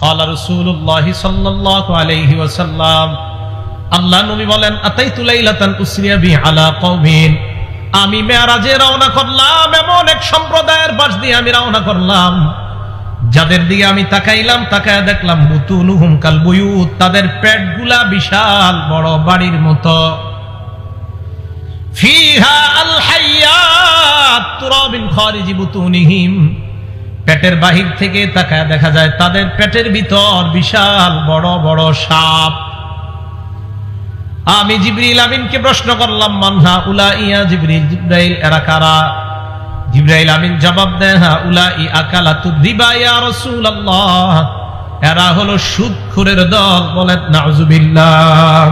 ক্বালা রাসূলুল্লাহ সাল্লাল্লাহু আলাইহি ওয়াসাল্লাম, আল্লাহ নবী বলেন, আতাইতু লাইলাতান উসরিয়া বি আলা কওমিন, আমি মেরাজে রওনা করলাম, এমন এক সম্প্রদায়ের পাশ দিয়ে আমি রওনা করলাম, যাদের দিকে আমি তাকাইলাম, তাকায়া দেখলাম বুতুনুহুম কাল বুয়ুত, তাদের পেটগুলা বিশাল বড় বাড়ির মতো। ফিহা আল হাইয়াত তুরা মিন খারিজি বুতুনিহিম, পেটের বাহির থেকে তাকায়া দেখা যায় তাদের পেটের ভিতর বিশাল বড় বড় সাপ। আমি জিবরিল আমিনকে প্রশ্ন করলাম, মান হাউলাই ইয়া জিবরিল, জিবরাইল এরা কারা? জিবরাইল আমিন জবাব দেন, হাউলাই আকালাতুর রিবা ইয়া রাসূলুল্লাহ, এরা হলো সুদখোরের দল। বলেন নাউযুবিল্লাহ।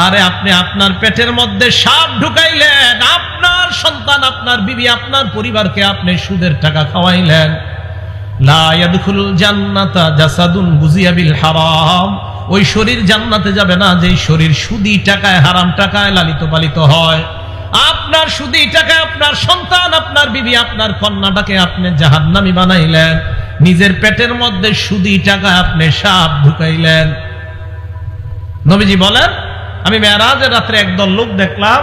আরে আপনি আপনার পেটের মধ্যে সাপ ঢুকাইলেন, আপনার সন্তান, আপনার বিবি, আপনার পরিবারকে আপনি সুদের টাকা খাওয়াইলেন। লা ইয়াদখুলুল জান্নাতা জাসাদুন গুযিয়া বিল হারাম, ওই শরীর জান্নাতে যাবে না যেই শরীর সুদি টাকায়, হারাম টাকায় লালিত পালিত হয়। আপনার সুদি টাকায় আপনার সন্তান, আপনার বিবি, আপনার কন্যাটাকে আপনি জাহান্নামী বানাইলেন, নিজের পেটের মধ্যে সুদি টাকায় আপনি সাপ ঢুকাইলেন। নবীজি বলেন, আমি মেরাজের রাত্রে একদল লোক দেখলাম,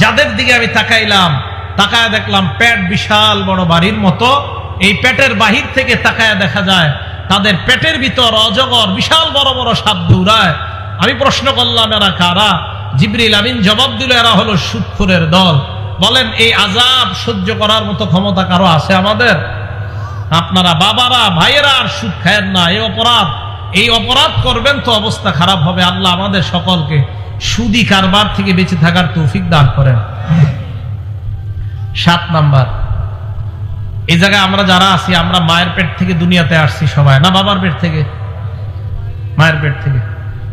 যাদের দিকে আমি তাকাইলাম, তাকায় দেখলাম পেট বিশাল বড় বাড়ির মতো। এই পেটের বাহির থেকে তাকায় দেখা যায় তাদের পেটের ভিতর অজগর বিশাল বড় বড় সাপ দৌড়ায়। আমি প্রশ্ন করলাম, এরা কারা? জিবরিল আমিন জবাব দিল, এরা হলো সুদখোরের দল। বলেন, এই আযাব সহ্য করার মতো ক্ষমতা কারো আছে আমাদের? আপনারা বাবারা, ভাইয়েরা আর সুদ খায়েন না। এই অপরাধ করবেন তো অবস্থা খারাপ হবে। আল্লাহ আমাদের সকলকে সুদি কারবার থেকে বেঁচে থাকার তৌফিক দান করেন। 7 নাম্বার, এই জায়গায় আমরা যারা আছি, আমরা মায়ের পেট থেকে দুনিয়াতে আসছি সবাই, না বাবার পেট থেকে? মায়ের পেট থেকে।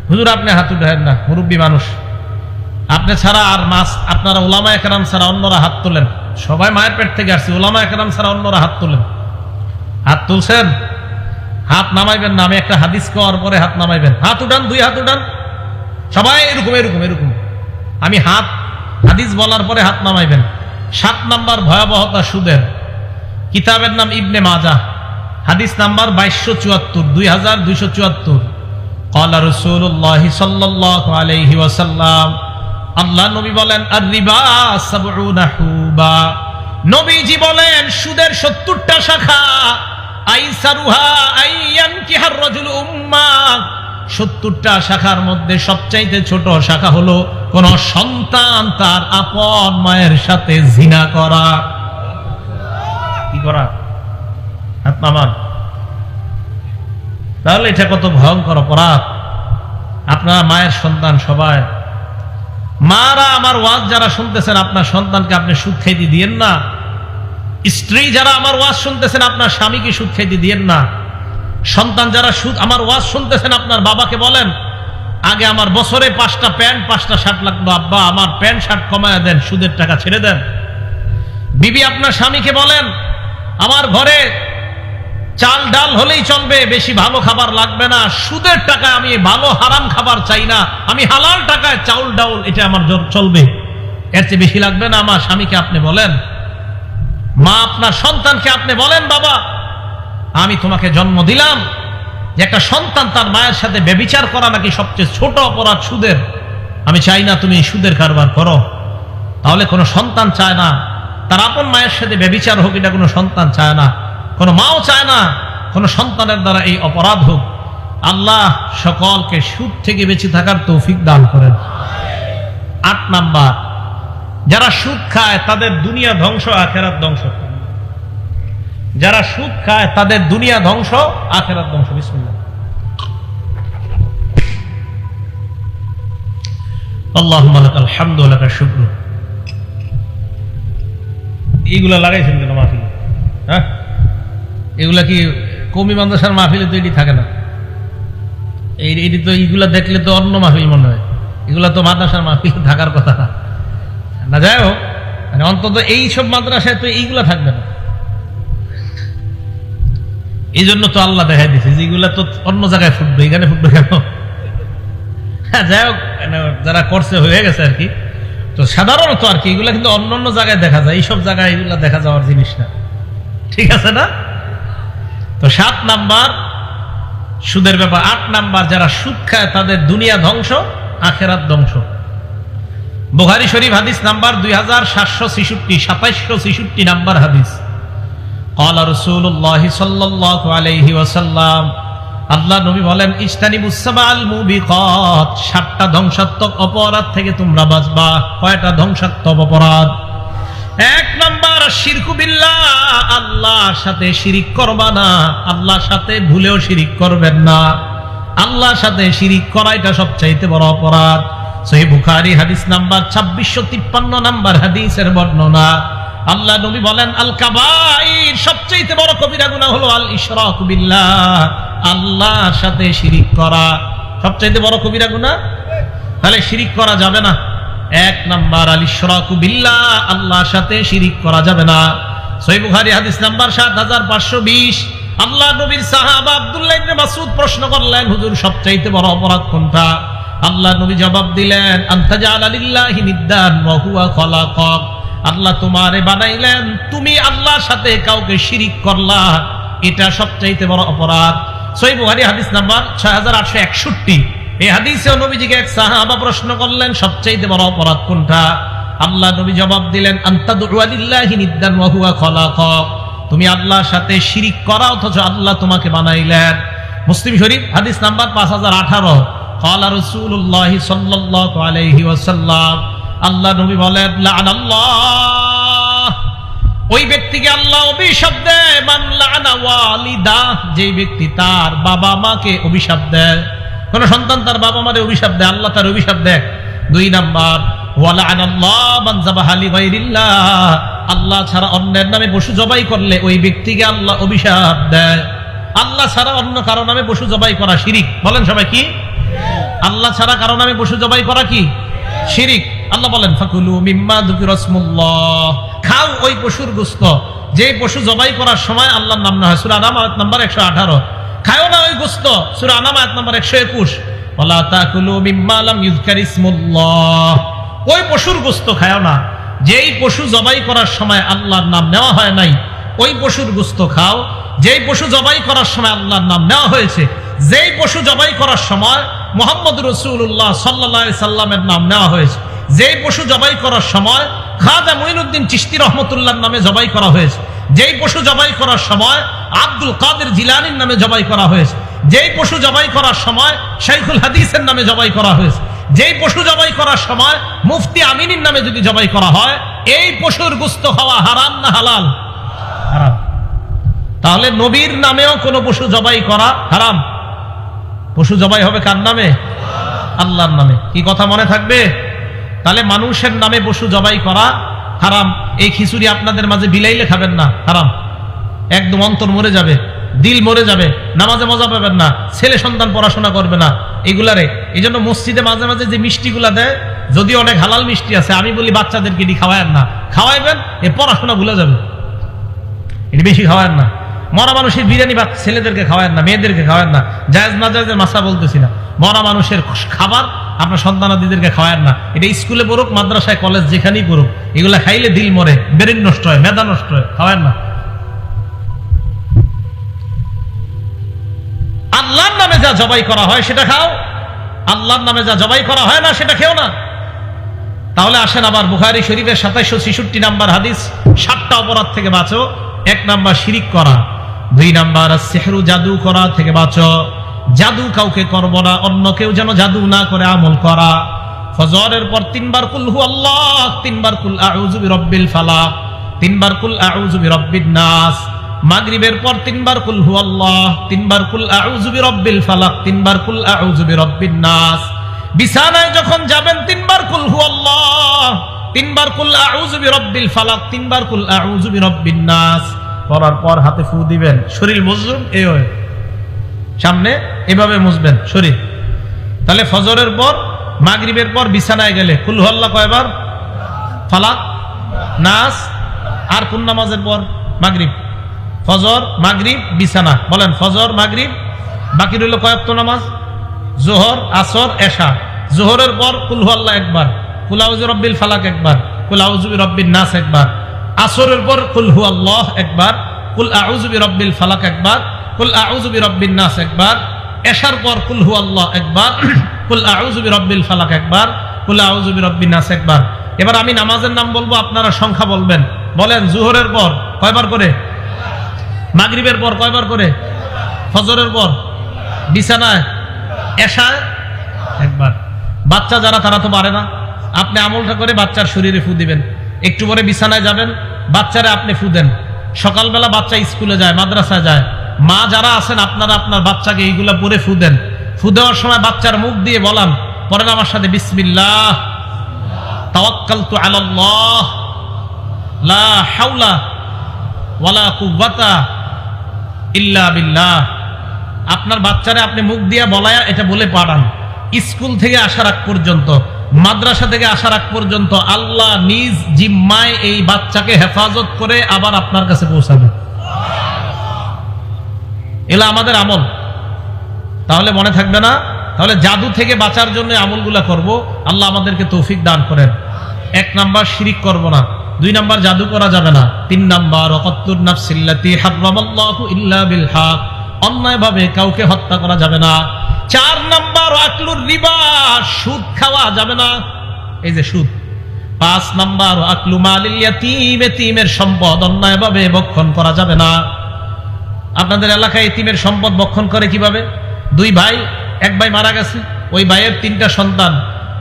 হুজুর আপনি হাত উঠায়েন না, মুরব্বী মানুষ, আপনি ছাড়া আর মাস, আপনারা উলামায়ে কেরাম ছাড়া অন্যরা হাত তোলেন। সবাই মায়ের পেট থেকে আসছি, উলামায়ে কেরাম ছাড়া অন্যরা হাত তোলেন। হাত তুলছেন? হাত নামাইবেন না, আমি একটা হাদিস করার পরে হাত নামাইবেন। হাত উঠান, 2 হাত উঠান, সবাই এরকম এরকম এরকম। আমি হাদিস বলার পরে হাত নামাইবেন। 7 নাম্বার ভয়াবহতা সুদের। কিতাবের নাম ইবনে মাজাহ, হাদিস নাম্বার 2274, 2274। ক্বালা রাসূলুল্লাহ সাল্লাল্লাহু আলাইহি ওয়াসাল্লাম, আল্লাহ নবী বলেন, আর রিবা 70 হুবা, নবীজি বলেন সুদের 70টা শাখা। আইসারুহা আইয়ানকিহার রাজুল উম্মা, 70টা শাখার মধ্যে সবচাইতে ছোট শাখা হলো কোন সন্তান তার আপন মায়ের সাথে জিনা করা। কি করা? হাত নামান। তাহলে এটা কত ভয়ঙ্কর অপরাধ। আপনার মায়ের সন্তান সবাই, মারা আমার ওয়াজ যারা শুনতেছেন, আপনার সন্তানকে আপনি সুদ খাইতে দিয়েন না। স্ত্রী যারা আমার ওয়াজ শুনতেছেন, আপনার স্বামীকে সুদ খাইতে দিয়েন না। সন্তান যারা আমার ওয়াজ শুনতেছেন, আপনার বাবাকে বলেন, আগে আমার বছরে 5টা প্যান্ট 5টা শার্ট লাগতো, আব্বা আমার প্যান্ট শার্ট কমায় দেন, সুদের টাকা ছেড়ে দেন। বিবি আপনার স্বামীকে বলেন, আমার ঘরে চাল ডাল হলেই চলবে, বেশি ভালো খাবার লাগবে না, সুদের টাকায় আমি ভালো হারাম খাবার চাই না, আমি হালাল টাকায় চাউল ডাউল এটা আমার চলবে, এর চেয়ে বেশি লাগবে না। আমার স্বামীকে আপনি বলেন। মা আপনার সন্তানকে আপনি বলেন, বাবা আমি তোমাকে জন্ম দিলাম, যে একটা সন্তান তার মায়ের সাথে ব্যভিচার করা নাকি সবচেয়ে ছোট অপরাধ সুদের, আমি চাই না তুমি সুদের কারবার করো। তাহলে কোনো সন্তান চায় না তার আপন মায়ের সাথে ব্যভিচার হোক, এটা কোনো সন্তান চায় না, কোনো মাও চায় না কোনো সন্তানের দ্বারা এই অপরাধ হোক। আল্লাহ সকলকে সুদ থেকে বেঁচে থাকার তৌফিক দান করেন। 8 নাম্বার, যারা সুদ খায় তাদের দুনিয়া ধ্বংস, আখিরাত ধ্বংস। যারা সুদ খায় তাদের দুনিয়া ধ্বংস, আখিরাত ধ্বংস। বিসমিল্লাহ। আল্লাহুম্মা লাকাল হামদু ওয়া লাকাশ শুকরু। এইগুলা লাগাইছেন কেন মাহফিলে? হ্যাঁ, এগুলা কি কওমি মাদ্রাসার মাহফিলে তো এটি থাকে না। এটি তো এইগুলা দেখলে তো অন্য মাহফিল মনে হয়, এগুলা তো মাদ্রাসার মাহফিলে থাকার কথা না। না যাই হোক, মানে অন্তত এইসব মাদ্রাসায় তো এইগুলা থাকবে না। এই জন্য তো আল্লাহ দেখাই দিচ্ছে যে এগুলা তো অন্য জায়গায় ফুটবে, এখানে ফুটবে কেন? যাই হোক, যারা করছে হয়ে গেছে আর কি। তো সাধারণত আর কি এগুলা কিন্তু অন্য অন্য জায়গায় দেখা যায়, এইসব জায়গায় এগুলা দেখা যাওয়ার জিনিস না। ঠিক আছে না? তো 7 নাম্বার, সুদের ব্যাপার 8 নাম্বার, যারা সুদ খায় তাদের দুনিয়া ধ্বংস, আখেরাত ধ্বংস। বুখারী শরীফ হাদিস নাম্বার 2766, 2766 নাম্বার হাদিস। ক্বালা রাসূলুল্লাহ সাল্লাল্লাহু আলাইহি ওয়াসাল্লাম, আল্লাহ নবী বলেন, ইজতানিবুস সাবাল মুবিকাত, 7টা ধ্বংসাত্মক অপরাধ থেকে তোমরা বাঁচবা। কয়টা ধ্বংসাত্মক অপরাধ? 1 নাম্বার শিরকু বিল্লাহ, আল্লাহর সাথে শিরিক করবা না। আল্লাহর সাথে ভুলেও শিরিক করবেন না। আল্লাহর সাথে শিরিক করা এটা সবচাইতে বড় অপরাধ। সহিহ বুখারী হাদিস নাম্বার 2653 নাম্বার হাদিসের বর্ণনা। আল্লাহ নবী বলেন, আল কাবাইর, সবচাইতে বড় কবিরা গুনাহ হলো আল ইশরাক বিল্লাহ, আল্লাহর সাথে শিরিক করা। সবচাইতে বড় কবিরা গুনাহ, তাহলে শিরিক করা যাবে না। 1 নাম্বার আল ইশরাক বিল্লাহ, আল্লাহর সাথে শিরিক করা যাবে না। সহিহ বুখারী হাদিস নাম্বার 7520। আল্লাহ নবীর সাহাবা আব্দুল্লাহ ইবনে মাসউদ প্রশ্ন করলেন, হুজুর সবচাইতে বড় অপরাধ কোনটা? আল্লাহ নবী জবাব দিলেন, আনতাজালা লিল্লাহি নিদ্দান ওয়া হুয়া খালাকাক, আল্লাহ তোমারে বানাইলেন, তুমি আল্লাহর সাথে কাউকে শিরিক করলা, এটা সবচাইতে বড় অপরাধ। সহিহ বুখারী হাদিস নাম্বার 6861। এই হাদিসে নবীজিকে এক সাহাবা প্রশ্ন করলেন, সবচাইতে বড় অপরাধ কোনটা? আল্লাহ নবী জবাব দিলেন, আনতাদউ লিল্লাহি নিদ্দান ওয়া হুয়া খালাকাক, তুমি আল্লাহর সাথে শিরিক করা অথচ আল্লাহ তোমাকে বানাইলেন। মুসলিম শরীফ হাদিস নাম্বার 5018। ক্বালা রাসূলুল্লাহ সাল্লাল্লাহু আলাইহি ওয়াসাল্লাম, আল্লাহ নবী বলেন, লাআনাল্লাহ, ওই ব্যক্তিকে আল্লাহ অভিশাপ দেয়, মান লাআনা ওয়ালিদা, যেই ব্যক্তি তার বাবা মাকে অভিশাপ দেয়। কোন সন্তান তার বাবা মারে অভিশাপ দেয়, আল্লাহ তার অভিশাপ দেয়। 2 নাম্বার, ওয়া লাআনাল্লাহ মান যাবাহা লিগাইরিল্লাহ, আল্লাহ ছাড়া অন্যের নামে পশু জবাই করলে ওই ব্যক্তিকে আল্লাহ অভিশাপ দেয়। আল্লাহ ছাড়া অন্য কারো নামে পশু জবাই করা শিরিক। বলেন সবাই কি? আল্লাহ ছাড়া কারো নামে পশু জবাই করা কি? শিরিক। আল্লাহ বলেন, ফাকুলু মিম্মা যুকিরা ইসমুল্লাহ, খাও ওই পশুর গোশত যে পশু জবাই করার সময় আল্লাহর নাম না হয়। সূরা আনাম আয়াত নাম্বার 118। খাও না ওই গোশত, সূরা আনাম আয়াত নাম্বার 121। ওয়ালা তাকুলু মিম্মা লাম ইযকার ইসমুল্লাহ, ওই পশুর গোশত খাও না যেই পশু জবাই করার সময় আল্লাহর নাম নেওয়া হয় নাই। ওই পশুর গোশত খাও যেই পশু জবাই করার সময় আল্লাহর নাম নেওয়া হয়েছে। যেই পশু জবাই করার সময় মুহাম্মদ রাসূলুল্লাহ সাল্লাল্লাহু আলাইহি সাল্লামের নাম নেওয়া হয়েছে। যেই পশু জবাই করার সময় খাজা মুঈনুদ্দিন চিশতি রহমাতুল্লাহর নামে জবাই করা হয়েছে। যেই পশু জবাই করার সময় আব্দুল কাদের জিলানীর নামে জবাই করা হয়েছে। যেই পশু জবাই করার সময় শাইখুল হাদিসের নামে জবাই করা হয়েছে। যেই পশু জবাই করার সময় মুফতি আমিনীর নামে যদি জবাই করা হয়, এই পশুর গোশত খাওয়া হারাম না হালাল? হারাম। তাহলে নবীর নামেও কোনো পশু জবাই করা হারাম। পশু জবাই হবে কার নামে? আল্লাহর নামে। কি কথা মনে থাকবে? তাহলে মানুষের নামে পশু জবাই করা হারাম। এই খিচুড়ি আপনাদের মাঝে বিলাইলে খাবেন না, হারাম। একদম অন্তর মরে যাবে, দিল মরে যাবে, নামাজে মজা পাবেন না, ছেলে সন্তান পড়াশোনা করবে না এগুলারে। এই জন্য মসজিদে মাঝে মাঝে যে মিষ্টিগুলা দেয়, যদি অনেক হালাল মিষ্টি আছে, আমি বলি বাচ্চাদেরকে এটি খাওয়ায়েন না। খাওয়াইবেন, এ পড়াশোনা ভুলে যাবে। এটি বেশি খাওয়ায়েন না। মরা মানুষের বিরিয়ানি বা ছেলেদেরকে খাওয়ায়েন না, মেয়েদেরকে খাওয়ায়েন না। জায়েজ না জায়েজের মাসা বলতেছি না। মরা মানুষের খাবার আপনার সন্তানাদিদেরকে খাওয়ায়েন না। এটা স্কুলে পড়ুক, মাদ্রাসায়, কলেজ, যেখানেই পড়ুক, এগুলা খাইলে দিল মরে, ব্রেন নষ্ট হয়, মেধা নষ্ট হয়, খাওয়ায়েন না। আল্লাহর নামে যা জবাই করা হয় সেটা খাও, আল্লাহর নামে যা জবাই করা হয় না সেটা খেও না। তাহলে আসেন আবার বুখারী শরীফের 2766 নাম্বার হাদিস, 7টা অপরাধ থেকে বাঁচো। 1 নাম্বার শিরিক করা। 2 নাম্বার সিহরু, জাদু করা থেকে বাঁচো। জাদু কাউকে করব না, অন্য কেউ যেন জাদু না করে আমল করা। ফজরের পর 3 বার কুল হু আল্লাহ, 3 বার কুল আউযু বিরাব্বিল ফালাক, 3 বার কুল আউযু বিরাব্বিন নাস। মাগরিবের পর 3 বার কুল হু আল্লাহ, 3 বার কুল আউযু বিরাব্বিল ফালাক, 3 বার কুল আউযু বিরাব্বিন নাস। বিছানায় যখন যাবেন 3 বার কুল হু আল্লাহ, 3 বার কুল আউযু বিরাব্বিল ফালাক, 3 বার কুল আউযু বিরাব্বিন নাস। পড়ার পর হাতে ফু দিবেন, শরীর মুজুম এই হয় সামনে, এভাবে মুছবেন শরীর। তাহলে ফজরের পর, মাগরিবের পর বিছানায় গেলে কুল হু আল্লাহ কয়বার? ফালাক, নাস। আর কোন নামাজের পর? মাগরিব। ফজর, মাগরিব, বিছানা। বলেন ফজর, মাগরিব, বাকি রইল কয়েকটা নামাজ? যোহর, আসর, এশা। যোহরের পর কুল হু আল্লাহ একবার, কুল আউযু বিরাব্বিল ফালাক একবার, কুল আউযু বিরাব্বিন নাস একবার। আসরের পর কুল হু আল্লাহ একবার, কুল আউযু বিরাব্বিল ফালাক একবার, কুল আউযু বিরাব্বিন নাস একবার। এশার পর কুল হু আল্লাহ একবার, কুল আউযু বিরাব্বিল ফালাক একবার, কুল আউযু বিরাব্বিন নাস একবার। এবার আমি নামাজের নাম বলবো, আপনারা সংখ্যা বলবেন। বলেন, জোহরের পর কয়বার করে, মাগরিবের পর কয়বার করে, ফজরের পর, বিছানায়, এশায় একবার। বাচ্চা যারা তারা তো পারে না, আপনি আমলটা করে বাচ্চার শরীরে ফু দিবেন। একটু পরে বিছানায় যাবেন, বাচ্চারে আপনি ফু দেন। সকালবেলা বাচ্চা স্কুলে যায়, মাদ্রাসায় যায়, মা যারা আছেন আপনারা আপনার বাচ্চাকে এইগুলা পরে ফু দেন। ফু দেওয়ার সময় বাচ্চার মুখ দিয়ে বলান, পরেন আমার সাথে, বিসমিল্লাহ তাওয়াক্কালতু আলাল্লাহ লা হাওলা ওয়ালা কুওয়াতা ইল্লা বিল্লাহ। আপনার বাচ্চারে আপনি মুখ দিয়ে বলায়া এটা বলে পাঠান। স্কুল থেকে আসার আগ পর্যন্ত, মাদ্রাসা থেকে আসার আগ পর্যন্ত আল্লাহ নিজ জিম্মায় এই বাচ্চাকে হেফাজত করে আবার আপনার কাছে পৌঁছাবে। এলা আমাদের আমল। তাহলে মনে থাকবে না? তাহলে জাদু থেকে বাঁচার জন্য আমলগুলা করব। আল্লাহ আমাদেরকে তৌফিক দান করেন। 1 নাম্বার, শিরিক করব না। 2 নাম্বার, জাদু করা যাবে না। 3 নাম্বার, ওয়াকাতুন নাফসিল্লাতী হারামাল্লাহু ইল্লা বিল হক, অন্যায়ভাবে কাউকে হত্যা করা যাবে না। 4 নাম্বার, আকলুর রিবা, সুদ খাওয়া যাবে না, এই যে সুদ। 5 নাম্বার, আকলু মালিল ইয়াতীম, এতিমের সম্পদ অন্যায়ভাবে ভক্ষণ করা যাবে না। আপনাদের এলাকায় এতিমের সম্পদ ভক্ষণ করে কিভাবে? 2 ভাই, এক ভাই মারা গেছে, ওই ভাইয়ের 3টা সন্তান,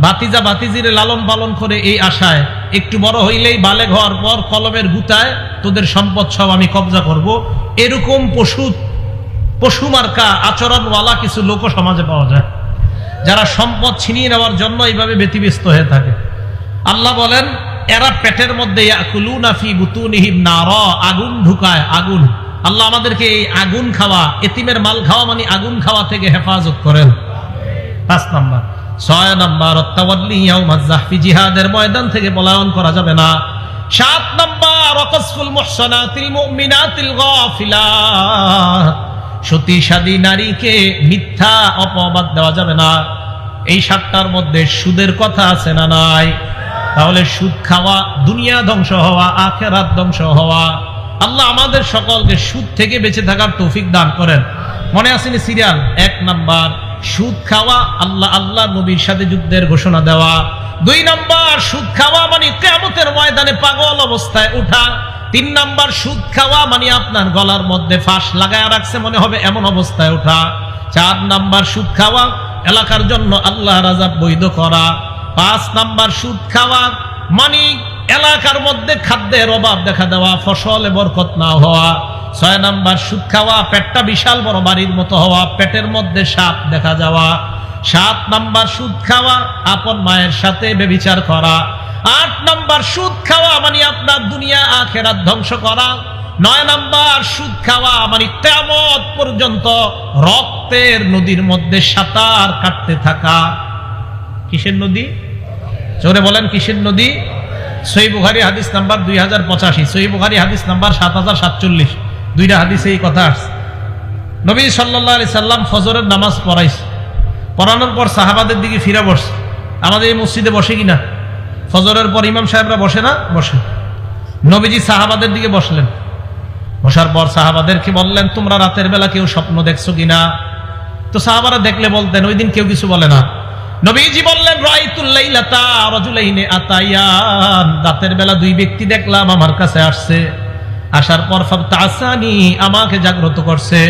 ভাতিজা ভাতিজিরে লালন পালন করে এই আশায় একটু বড় হইলেই বালেগ হওয়ার পর কলমের গুতায় তোদের সম্পদ সব আমি কবজা করব। এরকম পশু মার্কা আচরণওয়ালা কিছু লোক সমাজে পাওয়া যায়, যারা সম্পদ ছিনিয়ে নেওয়ার জন্য এইভাবে ব্যতিব্যস্ত হয়ে থাকে। আল্লাহ বলেন, এরা পেটের মধ্যে ইয়াকুলুনা ফি বুতুনিহিম নারা, আগুন ঢুকায়, আগুন। আল্লাহ আমাদেরকে এই আগুন খাওয়া, এতিমের মাল খাওয়া মানে আগুন খাওয়া থেকে হেফাজত করেন। 5 নাম্বার। 6 নাম্বার, আত-তাওয়াল্লি ইয়াউমাজ যাহফি, জিহাদের ময়দান থেকে পলায়ন করা যাবে না। 7 নাম্বার, ওয়াকসফুল মুহসানাতিল মুমিনাতিল গাফিলাত, সতীসাদী নারীকে মিথ্যা অপবাদ দেওয়া যাবে না। এই 7টার মধ্যে সুদের কথা আছে না নাই? তাহলে সুদ খাওয়া, দুনিয়া ধ্বংস হওয়া, আখিরাত ধ্বংস হওয়া। আল্লাহ আমাদের সকলকে সুদ থেকে বেঁচে থাকার তৌফিক দান করেন। মনে আসেনি সিরিয়াল? 1 নাম্বার, সুদ খাওয়া, আল্লাহ নবীর সাথে যুদ্ধের ঘোষণা দেওয়া। 2 নাম্বার, সুদ খাওয়া মানে কিয়ামতের ময়দানে পাগল অবস্থায় ওঠা। 3 নাম্বার, সুদ খাওয়া মানে আপনার গলার মধ্যে ফাঁস লাগায় রাখছে মনে হবে এমন অবস্থায় ওঠা। 4 নাম্বার, সুদ খাওয়া এলাকার জন্য আল্লাহর আযাব বৈধ করা। 5 নাম্বার, সুদ খাওয়া মানে এলাকার মধ্যে খাদ্যের অভাব দেখা দেওয়া, ফসলে বরকত না হওয়া। 6 নাম্বার, সুদ খাওয়া পেটটা বিশাল বড় বাড়ির মতো হওয়া, পেটের মধ্যে সাপ দেখা যাওয়া। 7 নাম্বার, সুদ খাওয়া আপন মায়ের সাথে ব্যভিচার করা। 8 নাম্বার, সুদ খাওয়া মানে আপনার দুনিয়া আখিরাত ধ্বংস করা। 9 নাম্বার, সুদ খাওয়া মানে কিয়ামত পর্যন্ত রক্তের নদীর মধ্যে সাঁতার কাটতে থাকা। কিসের নদী? জোরে বলেন, কিসের নদী? সহিহ বুখারী হাদিস নাম্বার 2085, সহিহ বুখারী হাদিস নাম্বার 7047। 2টা হাদিসে এই কথা আসছে। নবী সাল্লাল্লাহু আলাইহি সাল্লাম ফজরের নামাজ পড়াইছে, পড়ানোর পর সাহাবাদের দিকে ফিরে বসছে। আমাদের এই মসজিদে বসে কিনা? ফজরের পর ইমাম সাহেবরা বসে না? বসে। নবীজি সাহাবাদের দিকে বসলেন, বসার পর সাহাবাদেরকে বললেন, তোমরা রাতের বেলা কেউ স্বপ্ন দেখছো কিনা? তো সাহাবারা দেখলে বলতেন, ওই দিন কেউ কিছু বলে না। নবীজি বললেন, রাআইতুল লাইলাতা রাজুলাইনি আতায়ান, রাতের বেলা 2 ব্যক্তি দেখলাম আমার কাছে আসছে। আসার পর ফাবতাসানি, আমাকে জাগ্রত করছে।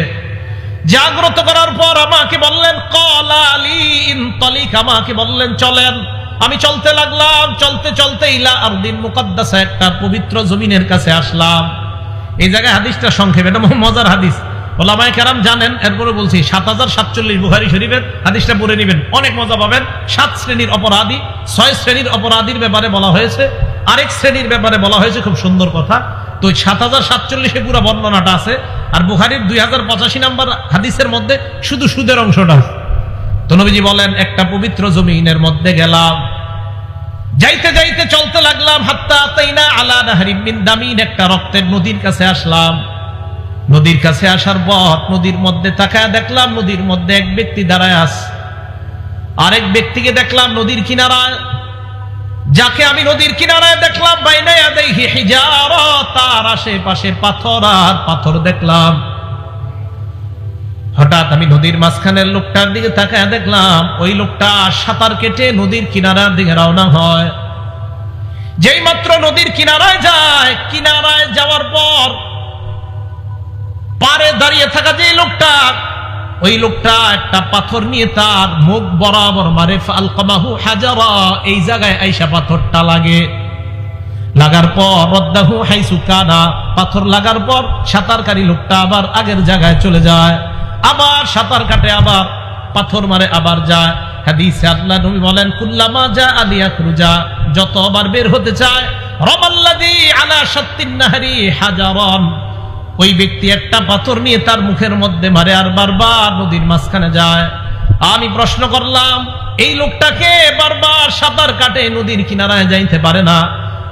জাগ্রত করার পর আমাকে বললেন, ক্বালা লি ইনতালিক, আমাকে বললেন চলেন। আমি চলতে লাগলাম, চলতে চলতে ইলা আরদিন মুকদ্দাসা, একটা পবিত্র জমিনের কাছে আসলাম। এই জায়গায় হাদিসটা সংক্ষেপে, এটা মজার হাদিস, ওলামায়ে কেরাম জানেন, এরপরে বলছি 7047 বুখারী শরীফের হাদিসটা পড়ে নেবেন, অনেক মজা পাবেন। 7 শ্রেণীর অপরাধী, 6 শ্রেণীর অপরাধীর ব্যাপারে বলা হয়েছে, আরেক শ্রেণীর ব্যাপারে বলা হয়েছে, খুব সুন্দর কথা। তো 7047 পুরো বর্ণনাটা আছে, আর বুখারীর 2085 নাম্বার হাদিসের মধ্যে শুধু সুদের অংশটা। তো নবীজি বলেন, একটা পবিত্র জমিনের মধ্যে গেলাম, যাইতে যাইতে চলতে লাগলাম, হাত্তা আতাইনা আলা নাহরিম মিন দামিন, একটা রক্তের নদীর কাছে আসলাম। নদীর কাছে আসার পর নদীর মধ্যে তাকায় দেখলাম, নদীর মধ্যে এক ব্যক্তি দাঁড়ায় আছে, আরেক ব্যক্তিকে দেখলাম নদীর কিনারায়। যাকে আমি নদীর কিনারায় দেখলাম, বাইনা ইয়াদাইহি হিজারা, তার আশেপাশে পাথর আর পাথর দেখলাম। হঠাৎ আমি নদীর মাঝখানের লোকটার দিকে তাকায় দেখলাম ওই লোকটা সাঁতার কেটে নদীর কিনারার দিকে রওনা হয়। যেই মাত্র নদীর কিনারায় যায়, কিনারায় যাওয়ার পর পারে দাঁড়িয়ে থাকা যে লোকটা, ওই লোকটা একটা পাথর নিয়ে তার মুখ বরাবর মারে। ফালকামাহু হাজারা, এই জায়গায় আইসা পাথরটা লাগে। লাগার পর রদ্দাহু হাইসু কানা, পাথর লাগার পর সাঁতারকারী লোকটা আবার আগের জায়গায় চলে যায়, আবার সাঁতার কাটে, আবার পাথর মারে, আবার যায়। হাদিসে আল্লাহ নবী বলেন, কুল্লামা জা আলিয়াখরুজা, যতবার বের হতে চায়, রামাল্লাযী আলা শাত্তিন নাহরি হাজারান, ওই ব্যক্তি একটা পাথর নিয়ে তার মুখের মধ্যে মারে আর বারবার নদীর মাঝখানে যায়। আমি প্রশ্ন করলাম, এই লোকটাকে বারবার সাঁতার কাটে নদীর কিনারায় যাইতে পারে না?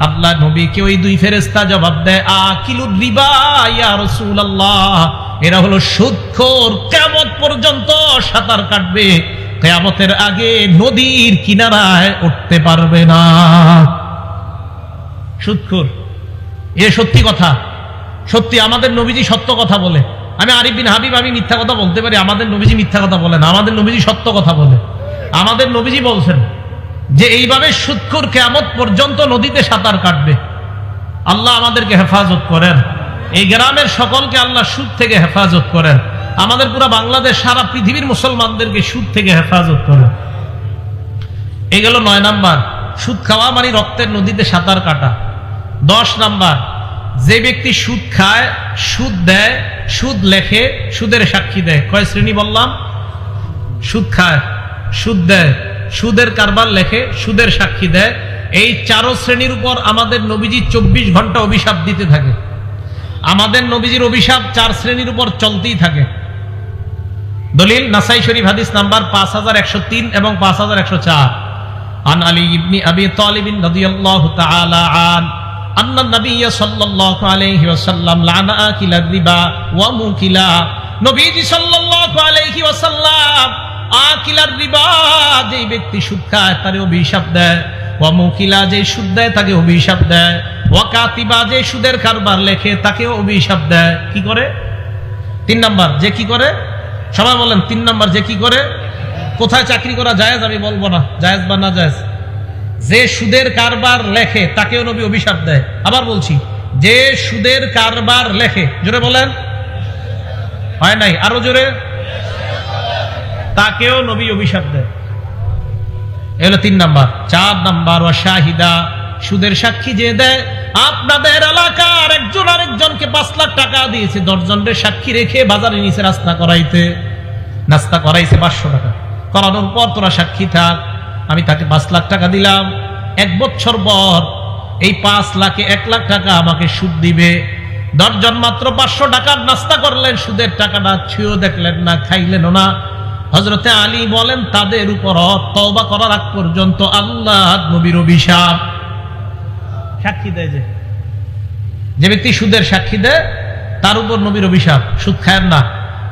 আল্লাহ নবীকে ওই দুই ফেরেশতা জবাব দেয়, আকিলুর রিবা ইয়া রাসূলুল্লাহ, এরা হলো সুদখোর, কিয়ামত পর্যন্ত সাঁতার কাটবে, কিয়ামতের আগে নদীর কিনারায় উঠতে পারবে না। সুদখোর, এ সত্যি কথা, সত্যি আমাদের নবীজি সত্য কথা বলে। আমি আরিফ বিন হাবিব, আমি মিথ্যা কথা বলতে পারি, আমাদের নবীজি মিথ্যা কথা বলে না, আমাদের নবীজি সত্য কথা বলে। আমাদের নবীজি বলছেন যে এইভাবে সুদখোর কিয়ামত পর্যন্ত নদীতে সাঁতার কাটবে। আল্লাহ আমাদেরকে হেফাজত করেন, এই গ্রামের সকলকে আল্লাহ সুদ থেকে হেফাজত করেন, আমাদের পুরো বাংলাদেশ, সারা পৃথিবীর মুসলমানদেরকে সুদ থেকে হেফাজত করেন। এই গেল 9 নাম্বার, সুদ খাওয়া মানে রক্তের নদীতে সাঁতার কাটা। 10 নাম্বার, যে ব্যক্তি সুদ খায়, সুদ দেয়, সুদ লেখে, সুদের সাক্ষী দেয়। কয় শ্রেণী বললাম? সুদ খায়, সুদ দেয়, সুদের কারবার লেখে, সুদের সাক্ষী দেয়। এই 4 শ্রেণীর উপর আমাদের নবীজি 24 ঘন্টা অভিশাপ দিতে থাকে। আমাদের নবীজির অভিশাপ 4 শ্রেণীর উপর চলতেই থাকে। দলিল নাসাই শরীফ হাদিস নাম্বার 5103 এবং 5104। আন আলী ইবনে আবি তালিব রাদিয়াল্লাহু তাআলা আন আন্না নবিয়্য সাল্লাল্লাহু আলাইহি ওয়াসাল্লাম লানা আকিলার রিবা ওয়া মুকিলা, নবীজি সাল্লাল্লাহু আলাইহি ওয়াসাল্লাম আকিলার রিবা, যে ব্যক্তি সুদ খায় তার অভিশাপ দেয়, ওয়া মুকিলা, যে সুদ দেয় তাকে অভিশাপ দেয়, ওয়া কাতিবা, যে সুদের কারবার লেখে তাকে অভিশাপ দেয়। কি করে? 3 নাম্বার, যে কি করে? সবাই বলেন 3 নাম্বার, যে কি করে? কোথায় চাকরি করা জায়েজ আমি বলবো না, জায়েজ বা না জায়েজ। যে সুদের কারবার লেখে তাকেও নবী অভিশাপ দেয়। আবার বলছি, যে সুদের কারবার লেখে, জোরে বলেন, হয় নাই, আরো জোরে, তাকেও নবী অভিশাপ দেয়। এলো 3 নাম্বার। 4 নাম্বার, ওয়া শাহিদা, সুদের সাক্ষী যে দেয়। আপনাদের এলাকার একজন আরেকজনকে 5 লাখ টাকা দিয়েছে, 10 জনের সাক্ষী রেখে বাজারে নিচে নাস্তা করাইছে 500 টাকা, করানোর পর তোরা সাক্ষী থাক, আমি তাকে 5 লাখ টাকা দিলাম, 1 বছর পর এই 5 লাখে 1 লাখ টাকা আমাকে সুদ দিবে। 10 জন মাত্র 500 টাকার নাস্তা করলেন, সুদের টাকাটা ছুঁয়েও দেখলেন না, খাইলেনও না। হযরতে আলী বলেন, তাদের উপর তওবা করার আগ পর্যন্ত আল্লাহ নবীর অভিশাপ। সাক্ষী দেয়, যে ব্যক্তি সুদের সাক্ষী দেয় তার উপর নবীর অভিশাপ। সুদ খায়েন না,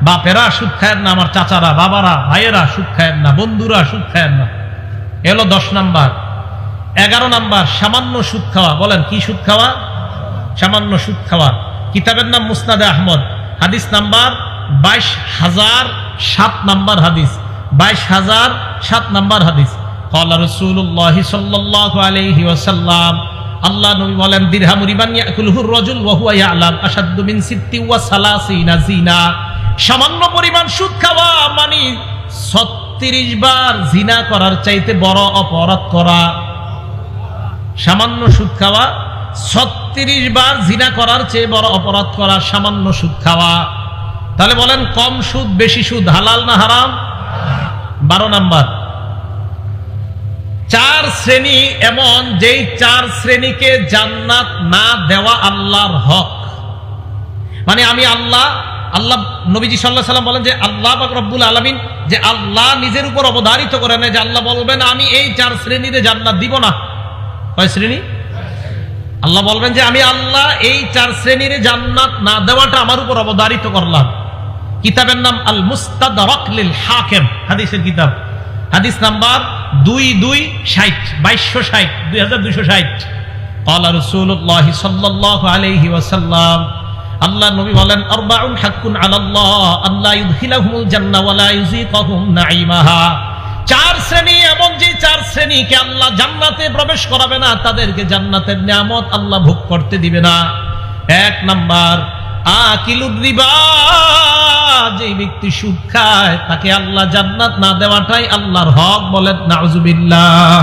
বাপেরা সুদ খায়েন না, আমার চাচারা, বাবারা, ভাইয়েরা সুদ খায়েন না, বন্ধুরা সুদ খায়েন না। এলো 10 নাম্বার। 11 নাম্বার, সামান্য সুদ খাওয়া। বলেন, কি সুদ খাওয়া? সামান্য সুদ খাওয়া। কিতাবের নাম মুসনাদে আহমদ, হাদিস নাম্বার 22,007 নাম্বার হাদিস, 22,007 নাম্বার হাদিস। ক্বালা রাসূলুল্লাহ সাল্লাল্লাহু আলাইহি ওয়াসাল্লাম, আল্লাহ নবী বলেন, দিরহামু রিবান ইয়াকুলুহুর রাজুল ওয়া হুয়া ইয়ালাম আশাদ্দু মিন 36 জিনা। সামান্য পরিমাণ সুদ খাওয়া মানে 36 বার জিনা করার চাইতে বড় অপরাধ করা। সামান্য সুদ খাওয়া 36 বার জিনা করার চেয়ে বড় অপরাধ করা, সামান্য সুদ খাওয়া। তাহলে বলেন, কম সুদ বেশি সুদ হালাল না হারাম? 12 নাম্বার, 4 শ্রেণী এমন, যেই 4 শ্রেণীকে জান্নাত না দেওয়া আল্লাহর হক। মানে আমি আল্লাহ নবীজি সাল্লাল্লাহু আলাইহি ওয়াসাল্লাম বলেন যে আল্লাহ পাক রব্বুল আলামিন, যে আল্লাহ নিজের উপর অবধারিত করেন যে আল্লাহ বলবেন আমি এই 4 শ্রেণীতে জান্নাত দিব না। কয় শ্রেণী? আল্লাহ বলবেন যে আমি আল্লাহ এই 4 শ্রেণীর জান্নাত না দেওয়াটা আমার উপর অবধারিত করলাম। কিতাবের নাম আল মুস্তাদরাক লিল হাকিম, হাদিসের কিতাব, হাদিস নাম্বার 2260 2260। ক্বালা রাসূলুল্লাহ সাল্লাল্লাহু আলাইহি ওয়াসাল্লাম, আল্লাহ নবী বলেন আরবাউন হাক্কুন আলাল্লাহ আল্লাহ ইউদখিলাহুমুল জান্নাহ ওয়া লা ইউযিকুহুম নাঈমাহা। চার শ্রেণী, এমন যে চার শ্রেণীকে আল্লাহ জান্নাতে প্রবেশ করাবে না, তাদেরকে জান্নাতের নিয়ামত আল্লাহ ভোগ করতে দিবে না। এক নাম্বার আকিলুর রিবা, যে ব্যক্তি সুদ খায় তাকে আল্লাহ জান্নাত না দেওয়াটাই আল্লাহর হক, বলেন নাউজুবিল্লাহ।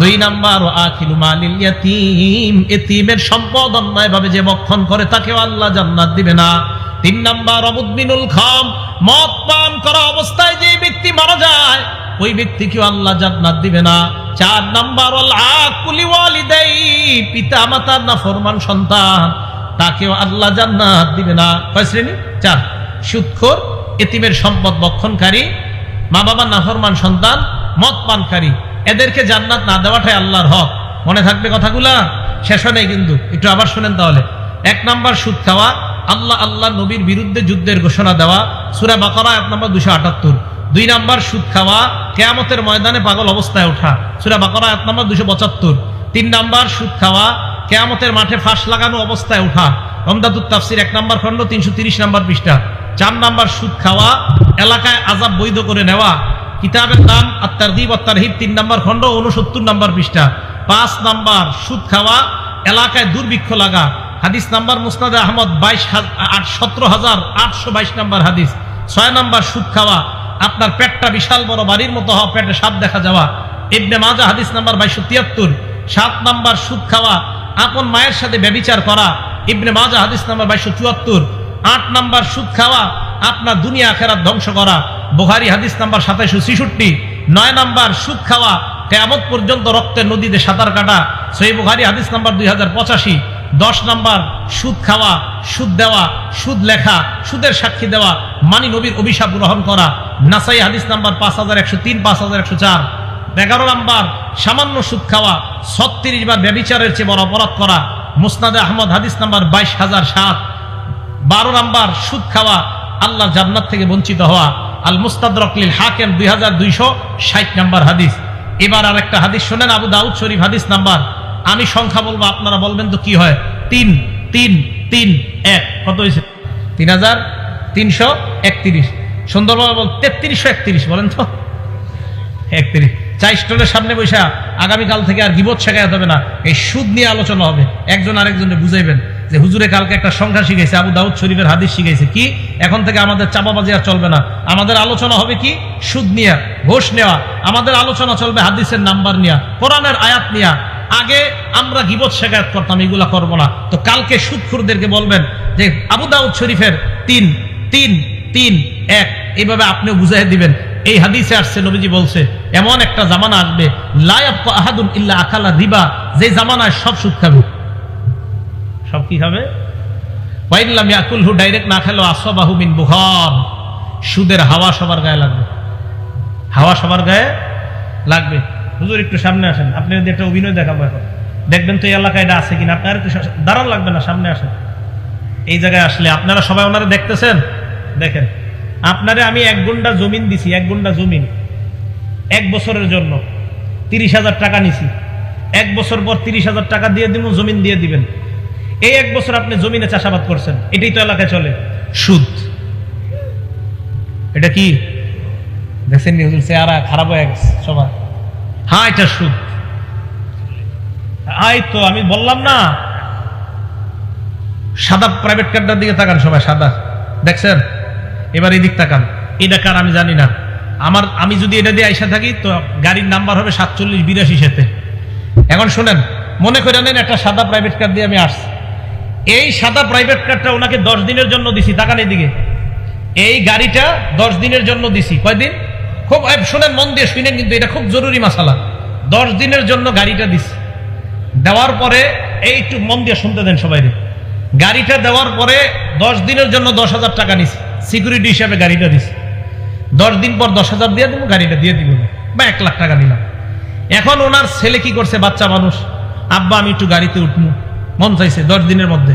দুই নাম্বার আখিলু মালিল ইয়াতীম, এতীমের সম্পদ অন্যায়ভাবে যে ভক্ষণ করে তাকেও আল্লাহ জান্নাত দিবে না। তিন নাম্বার মুদমিনুল খাম, মদ পান করা অবস্থায় যে ব্যক্তি মারা যায় ওই ব্যক্তিকেও আল্লাহ জান্নাত দিবে না। চার নাম্বার আল আকুলি ওয়ালিদাই, পিতা মাতার নাফরমান সন্তান, তাকেও আল্লাহ জান্নাত দিবে না। কয় শ্রেণী? চার। সুদখোর, এতিমের সম্পদ ভক্ষণকারী, মা বাবার নাফরমান সন্তান, মদ পানকারী, এদেরকে জান্নাত না দেওয়াটাই আল্লাহর হক। মনে থাকবে কথাগুলা? শেষ হয় নাই কিন্তু, একটু আবার শুনেন তাহলে। এক নাম্বার সুদ খাওয়া, আল্লাহ নবীর বিরুদ্ধে যুদ্ধের ঘোষণা দেওয়া, সূরা বাকারা আয়াত নাম্বার 278। দুই নাম্বার সুদ খাওয়া, কিয়ামতের ময়দানে পাগল অবস্থায় ওঠা, সূরা বাকারা আয়াত নাম্বার 275। তিন নাম্বার সুদ খাওয়া, কিয়ামতের মাঠে ফাঁস লাগানো অবস্থায় ওঠা, রমদাতুত তাফসির 1 নম্বর খণ্ড 330 নম্বর পৃষ্ঠা। চার নাম্বার সুদ খাওয়া, এলাকায় আযাব বৈধ করে নেওয়া, কিতাবের নাম আত-তারগীব ওয়াত তারহিব 3 নম্বর খণ্ড 69 নম্বর পৃষ্ঠা। পাঁচ নাম্বার সুদ খাওয়া, এলাকায় দুর্ভিক্ষ লাগা, হাদিস নাম্বার মুসনাদে আহমদ 17,822 নম্বর হাদিস। ছয় নাম্বার সুদ খাওয়া, আপনার পেটটা বিশাল বড় বাড়ির মতো হওয়া, পেটে সাপ দেখা যাওয়া, ইবনে মাজাহ হাদিস নাম্বার 2273। সাত নাম্বার সুদ খাওয়া, আপন মায়ের সাথে ব্যভিচার করা, ইবনে মাজাহ হাদিস নাম্বার 2274। আট নাম্বার সুদ খাওয়া, আপনার দুনিয়া আখিরাত ধ্বংস করা, বুখারী হাদিস নাম্বার 2766। নয় নাম্বার সুদ খাওয়া, কিয়ামত পর্যন্ত রক্তের নদীতে সাঁতার কাটা, সহিহ বুখারী হাদিস নাম্বার 2085। 10 নাম্বার সুদ খাওয়া, সুদ দেওয়া, সুদ লেখা, সুদের সাক্ষী দেওয়া, মানি নবীর অভিশাপ গ্রহণ করা, নাসাই হাদিস নাম্বার 5103, 5104। 11 নাম্বার সামান্য সুদ খাওয়া, 36 বার ব্যভিচারের চেয়ে বড় অপরাধ করা, মুসনাদে আহমদ হাদিস নাম্বার 22007। 12 নাম্বার সুদ খাওয়া, আল্লাহর জান্নাত থেকে বঞ্চিত হওয়া, আল মুস্তাদরাক লিল হাকিম 2260 নাম্বার হাদিস। এবার আরেকটা হাদিস শুনেন, আবু দাউদ শরীফ হাদিস নাম্বার, আমি সংখ্যা বলবো আপনারা বলবেন তো কি হয়। 3,3,3,1 কত হয়েছে? 3,331। সুন্দরভাবে বল 3,331 বলেন তো। 31। চা স্টলের সামনে বৈশা আগামীকাল থেকে আর গীবত শেখাতে হবে না, এই সুদ নিয়ে আলোচনা হবে। একজন আরেকজনকে বুঝাইবেন যে হুজুরে কালকে একটা সংখ্যা শিখাইছে, আবু দাউদ শরীফের হাদিস শিখাইছে, কি এখন থেকে আমাদের চাপাবাজি আর চলবে না। আমাদের আলোচনা হবে কি? সুদ নিয়া, ঘোষ নেওয়া। আমাদের আলোচনা চলবে হাদিসের নাম্বার নিয়া, কোরআনের আয়াত নিয়া। আগে আমরা গীবত শেখায়ত করতাম, এগুলা করবো না। তো কালকে সুদখোরদেরকে বলবেন যে আবু দাউদ শরীফের 3,3,3,1, এইভাবে আপনিও বুঝাই দিবেন। এই হাদিসে আসছে, নবীজি বলছে এমন একটা জামানা আসবে, লা ইয়াবকা আহাদুন ইল্লা আকালা রিবা, যে জামানায় সব সুদ খাবে। সব কি খাবে? ওয়া ইন লাম ইয়াকুলহু, ডাইরেক্ট না খেলেও আসবাহু মিন বুখার, সুদের হাওয়া সবার গায়ে লাগবে। হাওয়া সবার গায়ে লাগবে। হুজুর একটু সামনে আসেন, আপনি যদি একটা অভিনয় দেখাবো এখন, দেখবেন তো এই এলাকায় এটা আছে কিনা। আপনার একটু দাঁড়ান লাগবে না, সামনে আসেন। এই জায়গায় আসলে আপনারা সবাই ওনারা দেখতেছেন, দেখেন আপনারে আমি 1 গুন্ডা জমিন দিছি, 1 গুন্ডা জমিন 1 বছরের জন্য 30,000 টাকা নিছি। 1 বছর পর 30,000 টাকা দিয়ে দিব, জমিন দিয়ে দিবেন। এই 1 বছর আপনি জমিনে চাষাবাদ করছেন, এটাই তো এলাকায় চলে সুদ। এটা কি দেখছেন? হুজুর চেহারা খারাপ হয়ে গেছে সবার। হ্যাঁ, এটা সুদ। তো আমি বললাম না, সাদা প্রাইভেট কারটার দিকে তাকান সবাই, সাদা দেখছেন? এবার এই দিক তাকান, এটা কার আমি জানি না। আমি যদি এটা দিয়ে আইসা থাকি তো গাড়ির নাম্বার হবে 4782 সাথে। এখন শুনেন, মনে করে নেন একটা সাদা প্রাইভেট কার দিয়ে আমি আসছি। এই সাদা প্রাইভেট কারটা ওনাকে 10 দিনের জন্য দিছি। তাকান এদিকে, এই গাড়িটা 10 দিনের জন্য দিছি। কয়দিন? খুব শুনেন, মন দিয়ে শুনেন, কিন্তু এটা খুব জরুরি মাসালা। 10 দিনের জন্য গাড়িটা দিছি। দেওয়ার পরে এই একটু মন দিয়ে শুনতে দেন সবাই। গাড়িটা দেওয়ার পরে 10 দিনের জন্য 10,000 টাকা নিছি, সিকিউরিটি হিসাবে গাড়িটা দিছি। 10 দিন পর 10,000 দিয়ে দেবো, গাড়িটা দিয়ে দিব, বা 1 লাখ টাকা নিলাম। এখন ওনার ছেলে কি করছে? বাচ্চা মানুষ, আব্বা আমি একটু গাড়িতে উঠবো, মন চাইছে 10 দিনের মধ্যে।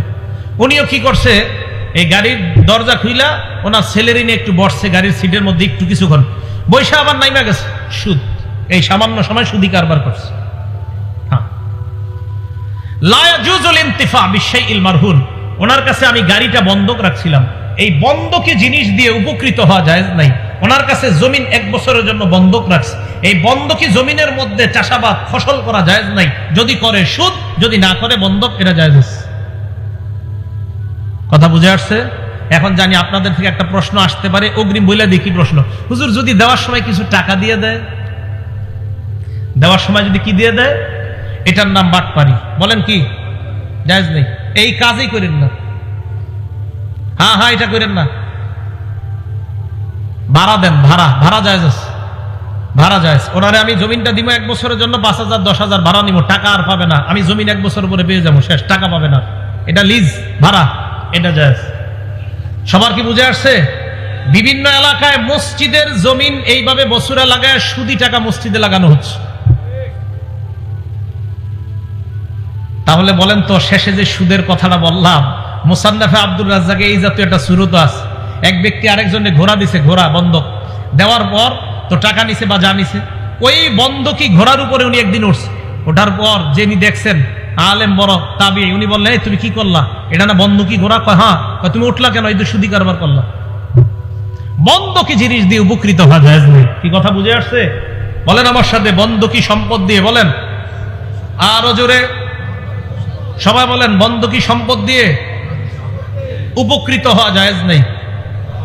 উনিও কি করছে? এই গাড়ির দরজা খুইলা ওনার ছেলেরই নিয়ে একটু বসছে গাড়ির সিটের মধ্যে, একটু কিছুক্ষণ বৈশা আবার নাইমা গেছে। সুদ। এই সামান্য সময় সুদি কারবার করছে। লা ইয়াজুজুল ইনতিফা বিশাইইল মারহুন, ওনার কাছে আমি গাড়িটা বন্ধক রাখছিলাম, এই বন্ধকি জিনিস দিয়ে উপকৃত হওয়া জায়েজ নাই। ওনার কাছে জমিন 1 বছরের জন্য বন্ধক রাখছে, এই বন্ধকি জমিনের মধ্যে চাষাবাদ ফসল করা জায়েজ নাই, যদি করে সুদ, যদি না করে বন্ধক, এটা জায়েজ আছে। কথা বুঝে আসছে? এখন জানি আপনাদের থেকে একটা প্রশ্ন আসতে পারে, অগ্রিম বলে দেখি প্রশ্ন, হুজুর যদি দেওয়ার সময় কিছু টাকা দিয়ে দেয়, দেওয়ার সময় যদি কি দিয়ে দেয়, এটার নাম বাটপারি, বলেন কি জায়েজ নেই? এই কাজই করেন না, হ্যাঁ হ্যাঁ এটা করেন না। ভাড়া দেন, ভাড়া জায়েজ আছে, ভাড়া জায়েজ। ওনারে আমি জমিনটা দিব 1 বছরের জন্য 5,000 10,000 ভাড়া নিব, টাকা আর পাবে না, আমি জমিন 1 বছর পরে পেয়ে যাবো, শেষ, টাকা পাবে না, এটা লিজ, ভাড়া, এটা জায়েজ। সবার কি বুঝে আসছে? বিভিন্ন এলাকায় মসজিদের জমিন এইভাবে বছরে লাগায় সুদি টাকা মসজিদে লাগানো হচ্ছে। তাহলে বলেন তো, শেষে যে সুদের কথাটা বললাম, মুসান্নাফে আব্দুর রাজ্জাকে এই জাতীয় একটা সুরত আছে। এক ব্যক্তি আরেকজনে ঘোড়া দিছে, ঘোড়া বন্ধক দেওয়ার পর তো টাকা নিছে বা যা নিছে, ওই বন্ধকি ঘোড়ার উপরে উনি একদিন উঠছে। ওঠার পর যিনি দেখছেন আলেম বড় তাবি, উনি বললেন, এই তুমি কি করলা, এটা না বন্ধকি ঘোড়া? কয় হ্যাঁ। কয় তুমি উঠলা কেন? এই তো সুদি কারবার করলা। বন্ধকি জিনিস দিয়ে উপকৃত হওয়া যায় না। কি কথা বুঝে আসছে? বলেন আমার সাথে, বন্ধকি সম্পদ দিয়ে, বলেন আরো জোরে সবাই বলেন, বন্ধকি সম্পদ দিয়ে উপকৃত হওয়া জায়েজ নেই।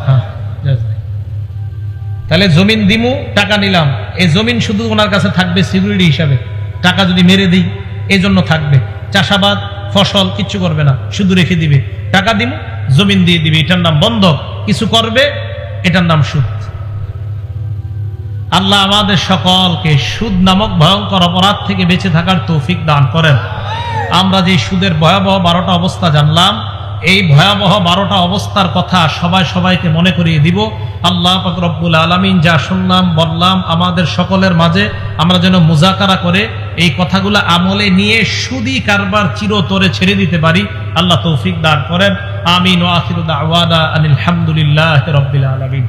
হ্যাঁ, জায়েজ নেই। তাহলে জমিন দিমু, টাকা নিলাম, এই জমিন শুধু ওনার কাছে থাকবে সিকিউরিটি হিসাবে, টাকা যদি মেরে দিই এই জন্য থাকবে, চাষাবাদ ফসল কিচ্ছু করবে না, শুধু রেখে দিবে, টাকা দিমু, জমিন দিয়ে দিবে, এটার নাম বন্ধক। কিছু করবে, এটার নাম সুদ। আল্লাহ আমাদের সকলকে সুদ নামক ভয়ঙ্কর অপরাধ থেকে বেঁচে থাকার তৌফিক দান করেন। আমরা যে সুদের ভয়াবহ 12টা অবস্থা জানলাম, এই ভয়াবহ 12টা অবস্থার কথা সবাইকে মনে করিয়ে দিব। আল্লাহ পাক রব্বুল আলামিন যা শুনলাম বললাম, আমাদের সকলের মাঝে আমরা যেন মুজাকারা করে এই কথাগুলো আমলে নিয়ে সুদি কারবার চিরতরে ছেড়ে দিতে পারি। আল্লাহ তৌফিক দান করেন। আমিন ওয়া আখিরু দাওয়ানা আনিল হামদুলিল্লাহি রাব্বিল আলামিন।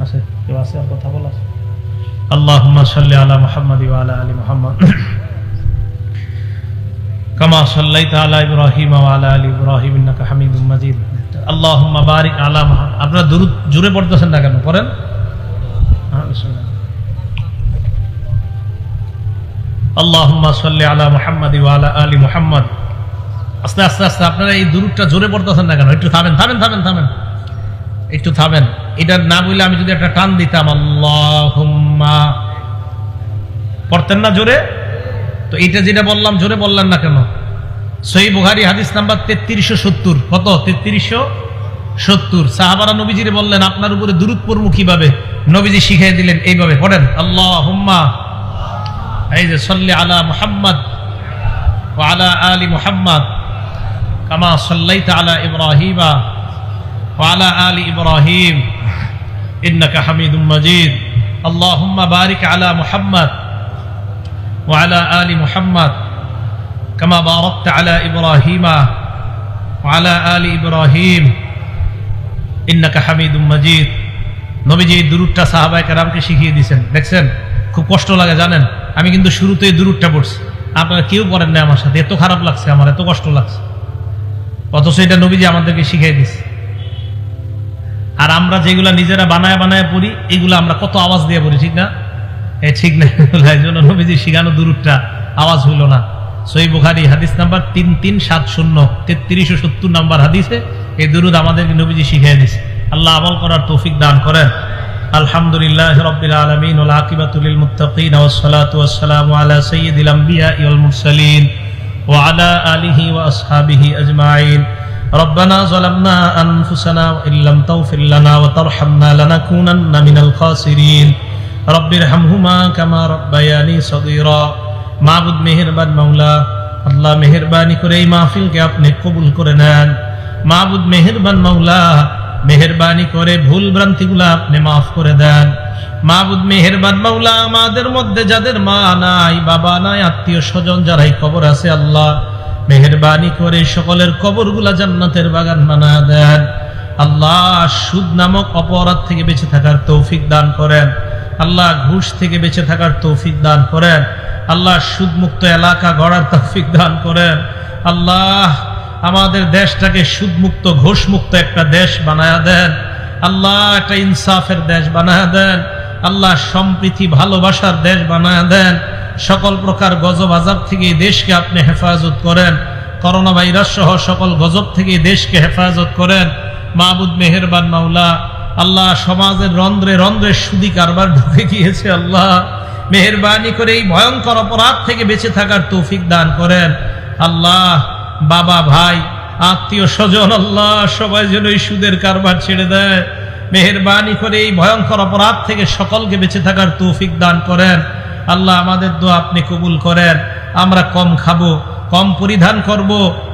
আছে কেউ আছে আর কথা বলা? আল্লাহুম্মা সাল্লি আলা মুহাম্মাদি ওয়া আলা আলি মুহাম্মাদ কামা সাল্লাইতা আলা ইব্রাহিম ওয়া আলা আলি ইব্রাহিম ইন্নাকা হামিদুম মাজিদ। আল্লাহুম্মা বারিক আলা মুহাম্মাদ। আপনারা দুরূদ জোরে পড়তেছেন না কেন? পড়েন। আল্লাহুম্মা সাল্লি আলা মুহাম্মাদি ওয়া আলা আলি মুহাম্মাদ। আস্তে আস্তে আস্তে আপনারা এই দুরূদটা জোরে পড়তেছেন না কেন? একটু থামেন, একটু থামেন। এটা না বলে আমি যদি একটা টান দিতাম, আল্লাহুম্মা, পড়তেন না জোরে? তো এটা যেটা বললাম জোরে বললেন না কেন? সহিহ বুখারী হাদিস নাম্বার 3370। কত? 3370। সাহাবারা নবীজিরে বললেন, আপনার উপরে দুরূদ পড়ব কিভাবে? নবীজি শিখিয়ে দিলেন এইভাবে, পড়েন আল্লাহুম্মা, এই যে সাল্লি আলা মুহাম্মাদ ওয়া আলা আলি মুহাম্মাদ কামা সাল্লাইতা আলা ইব্রাহিমা ওয়া আলা আলি ইব্রাহিম ইন্নাকা হামিদুম মাজিদ। আল্লাহুম্মা বারিক আলা মুহাম্মাদ ওয়া আলা আলি মুহাম্মাদ কামা বারাকতা আলা ইব্রাহিমা ওয়া আলা আলি ইব্রাহিম ইন্নাকা হামিদুম মাজিদ। নবীজি এই দুরূদটা সাহাবায়ে কেরামকে শিখিয়ে দিয়েছেন। দেখছেন খুব কষ্ট লাগে জানেন, আমি কিন্তু শুরুতে এই দুরূদটা পড়ছি, আপনারা কেউ পড়েন না আমার সাথে, এত খারাপ লাগছে আমার, এত কষ্ট লাগছে, অথচ এটা নবীজি আমাদেরকে শিখিয়ে দিয়েছে। আর আমরা যেগুলা নিজেরা বানায় পড়ি, এগুলো আমরা কত আওয়াজ দিয়ে পড়ি, ঠিক না? ঠিক না, এই জন্য নবীজি শিখানো দুরূদটা আওয়াজ হইল না। সহিহ বুখারী হাদিস নাম্বার 3370, 3370 নাম্বার হাদিসে এই দুরূদ আমাদেরকে নবীজি শিখিয়ে দিয়েছে। আল্লাহ আমল করার তৌফিক দান করেন। আলহামদুলিল্লাহি রাব্বিল আলামিন ওয়াল আকিবাতু লিল মুত্তাকিন ওয়াস সালাতু ওয়াস সালামু আলা সাইয়্যিদিল আমবিয়া ওয়াল মুরসালিন ওয়া আলা আলিহি ওয়া আসহাবিহি আজমাইন। ربنا ظلمنا أنفسنا وإن لم تغفر لنا وترحمنا لنكونن من الخاسرين رب ارحمهما كما ربياني صغيرا। মাবুদ মেহেরবান মাওলা, আল্লাহ মেহেরবানি করে এই মাহফিলকে আপনি কবুল করে নেন। মাবুদ মেহেরবান মাওলা, মেহেরবানি করে ভুল ভ্রান্তিগুলো আপনি মাফ করে দেন। মাবুদ মেহেরবান মাওলা, আমাদের মধ্যে যাদের মা নাই, বাবা নাই, আত্মীয় স্বজন যারাই কবর আছে, আল্লাহ মেহেরবানি করে সকলের কবরগুলা জান্নাতের বাগান বানায় দেন। আল্লাহ সুদ নামক অপরাধ থেকে বেঁচে থাকার তৌফিক দান করেন। আল্লাহ ঘুষ থেকে বেঁচে থাকার তৌফিক দান করেন। আল্লাহ সুদমুক্ত এলাকা গড়ার তৌফিক দান করেন। আল্লাহ আমাদের দেশটাকে সুদমুক্ত ঘুষমুক্ত একটা দেশ বানায়া দেন। আল্লাহ একটা ইনসাফের দেশ বানায়া দেন। আল্লাহ সম্প্রীতি ভালোবাসার দেশ বানায়া দেন। সকল প্রকার গজব আযাব থেকে এই দেশকে আপনি হেফাজত করেন। করোনা ভাইরাস সহ সকল গজব থেকে এই দেশকে হেফাজত করেন। মাবুদ মেহেরবান মাওলা, আল্লাহ সমাজের রন্ধ্রে রন্ধ্রে সুদি কারবার ঢুকে গিয়েছে। আল্লাহ মেহেরবানি করে এই ভয়ঙ্কর অপরাধ থেকে বেঁচে থাকার তৌফিক দান করেন। আল্লাহ বাবা ভাই আত্মীয় স্বজন আল্লাহ সবাই যেন এই সুদের কারবার ছেড়ে দেয়। মেহেরবানি করে এই ভয়ঙ্কর অপরাধ থেকে সকলকে বেঁচে থাকার তৌফিক দান করেন। আল্লাহ আমাদের দোয়া আপনি কবুল করেন। আমরা কম খাবো, কম পরিধান করব,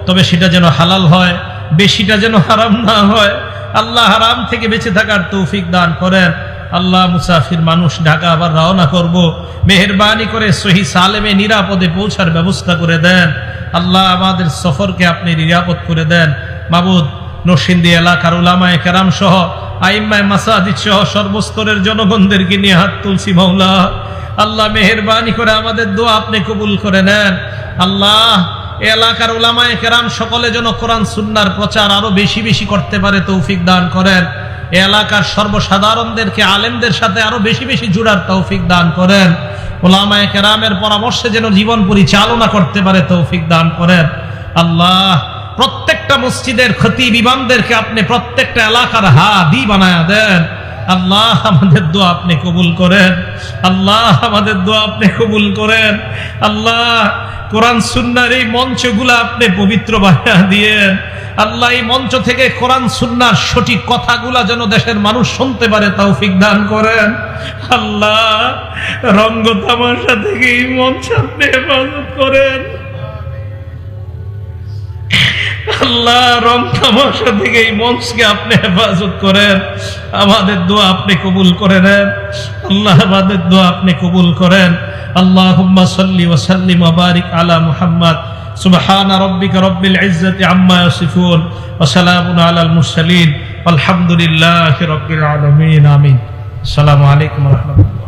তবে সেটা যেন হালাল হয়, বেশিটা যেন হারাম না হয়। আল্লাহ হারাম থেকে বেঁচে থাকার তৌফিক দান করেন। আল্লাহ মুসাফির মানুষ ঢাকা আবার রওনা করব, মেহেরবানি করে সহি সালেমে নিরাপদে পৌঁছার ব্যবস্থা করে দেন। আল্লাহ আমাদের সফরকে আপনি নিরাপদ করে দেন। মাবুদ নরসিংদী এলাকার উলামায়ে কেরাম সহ আইম্মায়ে মাসাজিদ সহ সর্বস্তরের জনগণদেরকে নিয়ে হাত তুলছি মাওলা। আল্লাহ মেহেরবানি করে আমাদের দোয়া আপনি কবুল করে নেন। আল্লাহ এলাকার উলামায়ে কেরাম সকলে যেন কোরআন সুন্নাহর প্রচার আরো বেশি বেশি করতে পারে তৌফিক দান করেন। এলাকার সর্বসাধারণদেরকে আলেমদের সাথে আরো বেশি বেশি জুড়ার তৌফিক দান করেন। উলামায়ে কেরামের পরামর্শে যেন জীবন পরিচালনা করতে পারে তৌফিক দান করেন। আল্লাহ প্রত্যেকটা মসজিদের খতিব ইমামদেরকে আপনি প্রত্যেকটা এলাকার হাদি বানায়া দেন। আল্লাহ আমাদের দোয়া আপনি কবুল করেন। আল্লাহ আমাদের দোয়া আপনি কবুল করেন। আল্লাহ কোরআন সুন্নাহর এই মঞ্চগুলো আপনি পবিত্র বানায়া দিয়েন। আল্লাহ এই মঞ্চ থেকে কোরআন সুন্নাহর সঠিক কথাগুলা যেন দেশের মানুষ শুনতে পারে তৌফিক দান করেন। আল্লাহ রঙ্গ তামাশা থেকে এই মঞ্চ আপনি হেফাজত করেন। আল্লাহ রং তামাশা থেকে এই মঞ্চকে আপনি হেফাজত করেন। আমাদের দোয়া আপনি কবুল করে নেন। আল্লাহ আমাদের দোয়া আপনি কবুল করেন। আল্লাহুম্মা সাল্লি ওয়া সাল্লিম ওয়া বারিক আলা মুহাম্মদ। সুবহানা রাব্বিকা রাব্বিল ইজ্জাতি আম্মা ইয়াসিফুন ওয়া সালামুন আলাল মুরসালিন ওয়ালহামদুলিল্লাহি রাব্বিল আলামিন। আমিন। আসসালামু আলাইকুম ওয়া রাহমাতুল্লাহ।